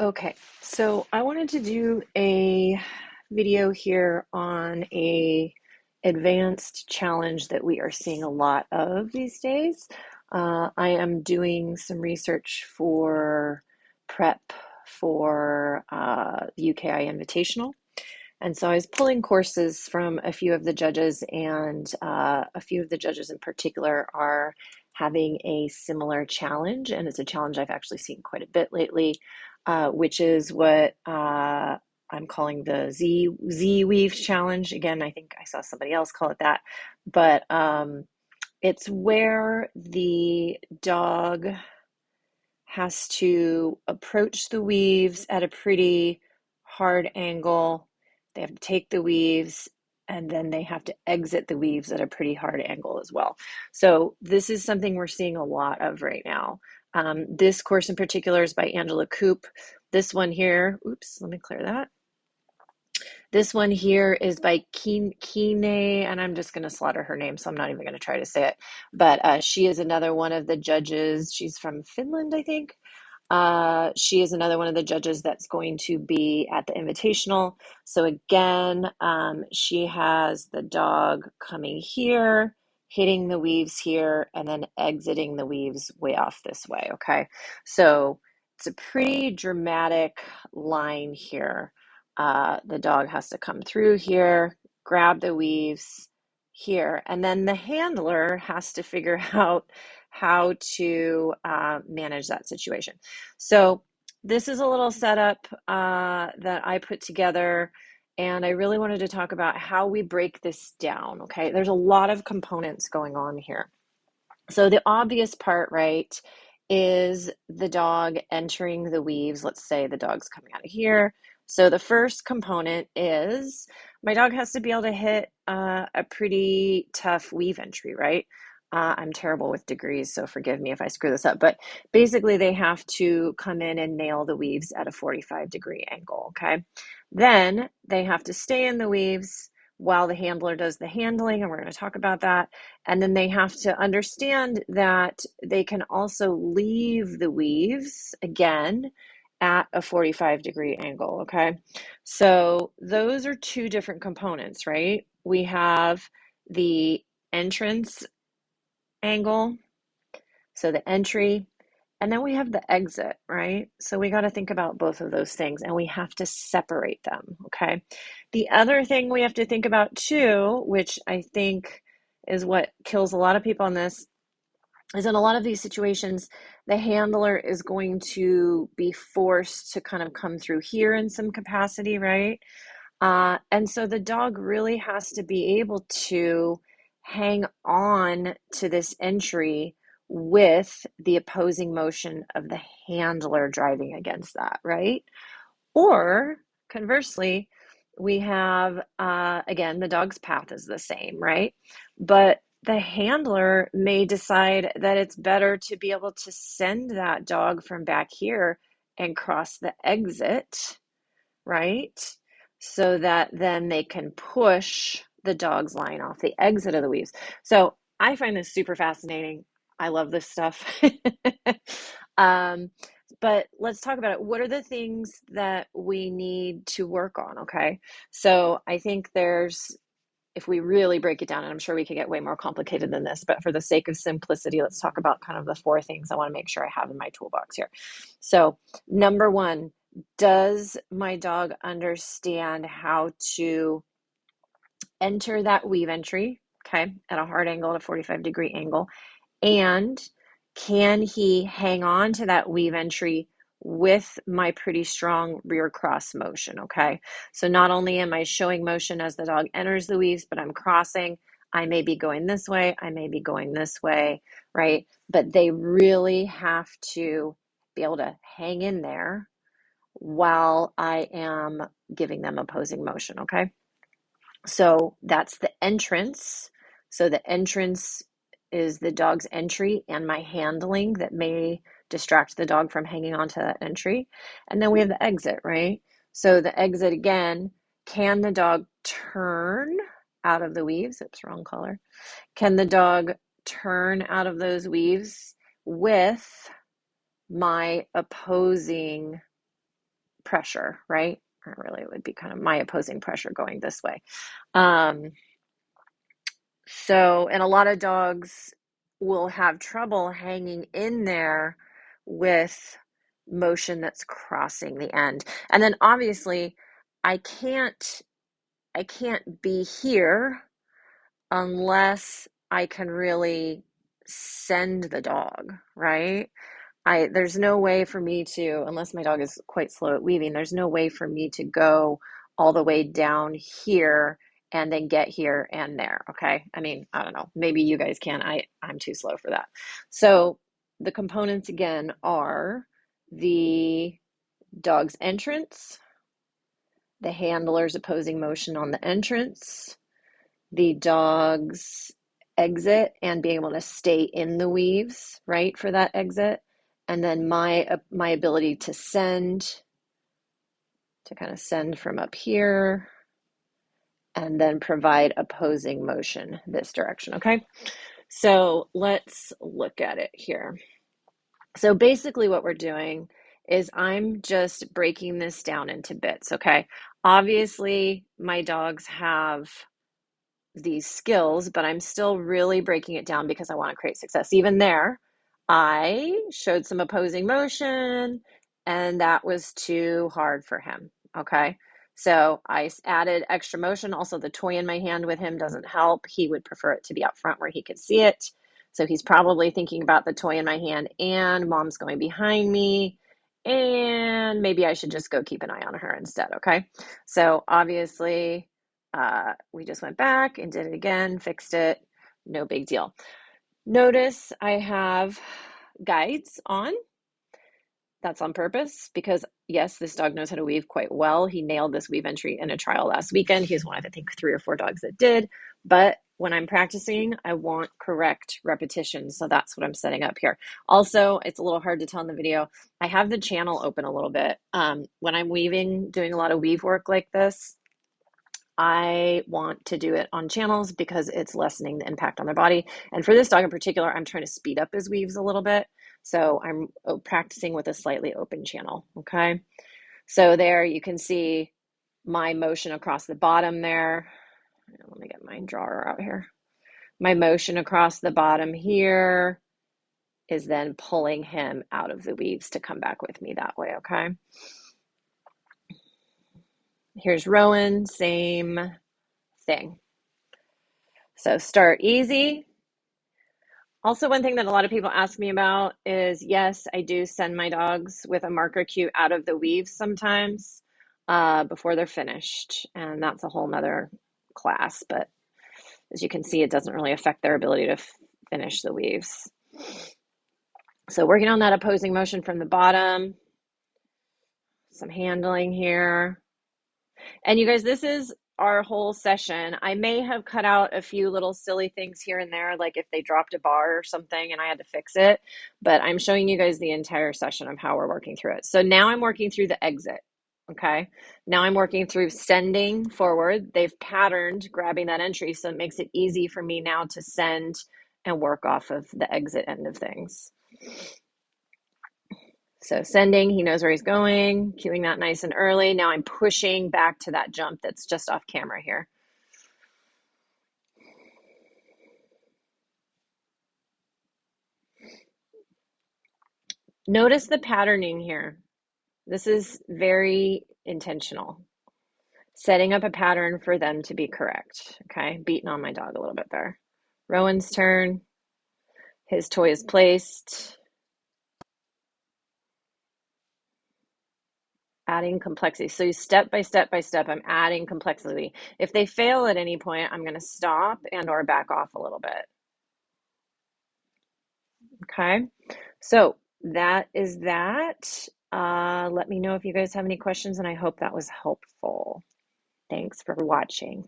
Okay, so I wanted to do a video here on a advanced challenge that we are seeing a lot of these days. I am doing some research for prep for the UKI Invitational. And so I was pulling courses from a few of the judges, and a few of the judges in particular are having a similar challenge. And it's a challenge I've actually seen quite a bit lately, which is what I'm calling the Z Weave Challenge. Again, I think I saw somebody else call it that, but it's where the dog has to approach the weaves at a pretty hard angle. They have to take the weaves and then they have to exit the weaves at a pretty hard angle as well. So this is something we're seeing a lot of right now. This course in particular is by Angela Coop. This one here, oops, let me clear that. This one here is by Kine, and I'm just going to slaughter her name, so I'm not even going to try to say it. But she is another one of the judges. She's from Finland, I think. She is another one of the judges that's going to be at the Invitational. So again, she has the dog coming here, hitting the weaves here, and then exiting the weaves way off this way, okay? So it's a pretty dramatic line here. The dog has to come through here, grab the weaves here, and then the handler has to figure out how to manage that situation. So this is a little setup that I put together, and I really wanted to talk about how we break this down, okay? There's a lot of components going on here. So the obvious part, right, is the dog entering the weaves. Let's say the dog's coming out of here. So the first component is my dog has to be able to hit a pretty tough weave entry, right? I'm terrible with degrees, so forgive me if I screw this up. But basically, they have to come in and nail the weaves at a 45-degree angle, okay? Then they have to stay in the weaves while the handler does the handling, and we're going to talk about that. And then they have to understand that they can also leave the weaves again at a 45-degree angle, okay? So those are two different components, right? We have the entrance angle, so the entry, and then we have the exit, right? So we got to think about both of those things and we have to separate them, okay? The other thing we have to think about too, which I think is what kills a lot of people on this, is in a lot of these situations, the handler is going to be forced to kind of come through here in some capacity, right? And so the dog really has to be able to hang on to this entry with the opposing motion of the handler driving against that, right? Or conversely, we have, again, the dog's path is the same, right? But the handler may decide that it's better to be able to send that dog from back here and cross the exit, right? So that then they can push the dog's line off the exit of the weaves. So I find this super fascinating. I love this stuff. um, but let's talk about it. What are the things that we need to work on? Okay. So I think if we really break it down, and I'm sure we could get way more complicated than this, but for the sake of simplicity, let's talk about kind of the four things I want to make sure I have in my toolbox here. So, number one, does my dog understand how to enter that weave entry, okay, at a hard angle, at a 45-degree angle? And can he hang on to that weave entry with my pretty strong rear cross motion, okay? So not only am I showing motion as the dog enters the weaves, but I'm crossing. I may be going this way, I may be going this way, right? But they really have to be able to hang in there while I am giving them opposing motion, okay? So that's the entrance. So the entrance is the dog's entry and my handling that may distract the dog from hanging onto that entry. And then we have the exit, right? So the exit again, can the dog turn out of the weaves? Oops, wrong color. Can the dog turn out of those weaves with my opposing pressure, right? Or really, it would be kind of my opposing pressure going this way. Um, and a lot of dogs will have trouble hanging in there with motion that's crossing the end. And then obviously, I can't I can't be here unless I can really send the dog, right? There's no way for me to, unless my dog is quite slow at weaving, there's no way for me to go all the way down here and then get here and there. Okay. I mean, I don't know. Maybe you guys can. I'm too slow for that. So the components again are the dog's entrance, the handler's opposing motion on the entrance, the dog's exit and being able to stay in the weaves, right, for that exit. And then my ability to kind of send from up here and then provide opposing motion this direction, okay? So let's look at it here. So basically what we're doing is I'm just breaking this down into bits, okay? Obviously, my dogs have these skills, but I'm still really breaking it down because I want to create success. Even there, I showed some opposing motion and that was too hard for him. Okay. So I added extra motion. Also, the toy in my hand with him doesn't help. He would prefer it to be out front where he could see it. So he's probably thinking about the toy in my hand and mom's going behind me. And maybe I should just go keep an eye on her instead. Okay. So obviously, we just went back and did it again, fixed it, no big deal. Notice I have guides on. That's on purpose because, yes, this dog knows how to weave quite well. He nailed this weave entry in a trial last weekend. He was one of, I think, 3 or 4 dogs that did. But when I'm practicing, I want correct repetition. So that's what I'm setting up here. Also, it's a little hard to tell in the video. I have the channel open a little bit. When I'm weaving, doing a lot of weave work like this, I want to do it on channels because it's lessening the impact on their body. And for this dog in particular, I'm trying to speed up his weaves a little bit. So I'm practicing with a slightly open channel. Okay. So there you can see my motion across the bottom there. Let me get my drawer out here. My motion across the bottom here is then pulling him out of the weaves to come back with me that way. Okay. Here's Rowan, same thing. So start easy. Also, one thing that a lot of people ask me about is, yes, I do send my dogs with a marker cue out of the weaves sometimes before they're finished. And that's a whole nother class. But as you can see, it doesn't really affect their ability to finish the weaves. So working on that opposing motion from the bottom, some handling here. And you guys, this is our whole session. I may have cut out a few little silly things here and there, like if they dropped a bar or something and I had to fix it, but I'm showing you guys the entire session of how we're working through it. So now I'm working through the exit. Okay. Now I'm working through sending forward. They've patterned grabbing that entry, so it makes it easy for me now to send and work off of the exit end of things. So sending, he knows where he's going, cueing that nice and early. Now I'm pushing back to that jump that's just off camera here. Notice the patterning here. This is very intentional. Setting up a pattern for them to be correct. Okay, beating on my dog a little bit there. Rowan's turn. His toy is placed. Adding complexity. So step by step by step, I'm adding complexity. If they fail at any point, I'm going to stop and or back off a little bit. Okay, so that is that. Let me know if you guys have any questions, and I hope that was helpful. Thanks for watching.